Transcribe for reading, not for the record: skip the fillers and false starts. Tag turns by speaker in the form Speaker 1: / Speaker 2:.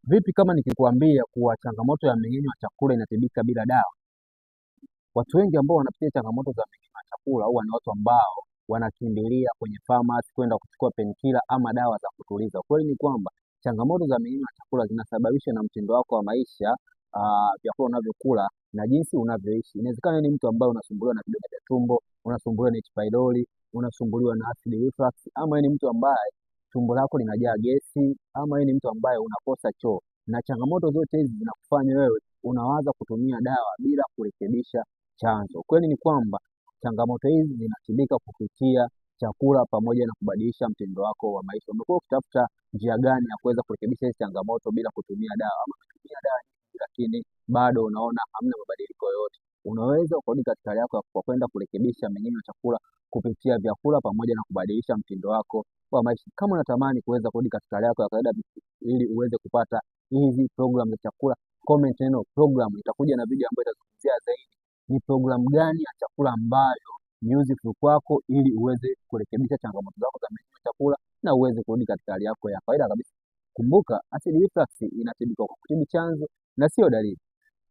Speaker 1: Vipi kama nikikuambia kuwa changamoto ya mmeng'enyo wa chakula inatibika bila dawa? Watu wengi ambao wanapitia changamoto za mmeng'enyo wa chakula huwa ni watu ambao wanakimbilia kwenye pharmacy kwenda kuchukua painkiller ama dawa za kutuliza. Kweli ni kwamba changamoto za mmeng'enyo wa chakula zinasababishwa na mtindo wako wa maisha, vyakula unavyokula na jinsi unavyoishi. Inawezekana ni mtu ambaye unasumbuliwa na vidonda vya tumbo, unasumbuliwa na H. pylori, unasumbuliwa na acid reflux, ama ni mtu ambaye tumbo lako linajaa gesi, ama ni mtu ambaye unakosa choo. Na changamoto zote hizi zinakufanya wewe unawaza kutumia dawa bila kurekebisha chanzo. Kweli ni kwamba changamoto hizi zinatibika kupitia chakula pamoja na kubadilisha mtindo wako wa maisha. Umekuwa ukitafuta njia gani ya kuweza kurekebisha hizi changamoto bila kutumia dawa, ama kutumia dawa nyingi lakini bado unaona hamna mabadiliko yoyote? Unaweza ukarudi katika hali yako kwa kwenda kurekebisha mmeng'enyo wa chakula kupitia vyakula pamoja na kubadilisha mtindo wako wa maisha. Kama unatamani kuweza kurudi katika hali yako ya kawaida ili uweze kupata hizi program za chakula, comment neno program, itakuja na video ambayo itazungumzia zaidi ni program gani ya chakula ambayo ni useful kwako ili uweze kurekebisha changamoto zako za mmeng'enyo wa chakula na uweze kurudi katika hali yako ya kawaida kabisa. Kumbuka, acid reflux inatibika kwa kutibu chanzo na sio dalili.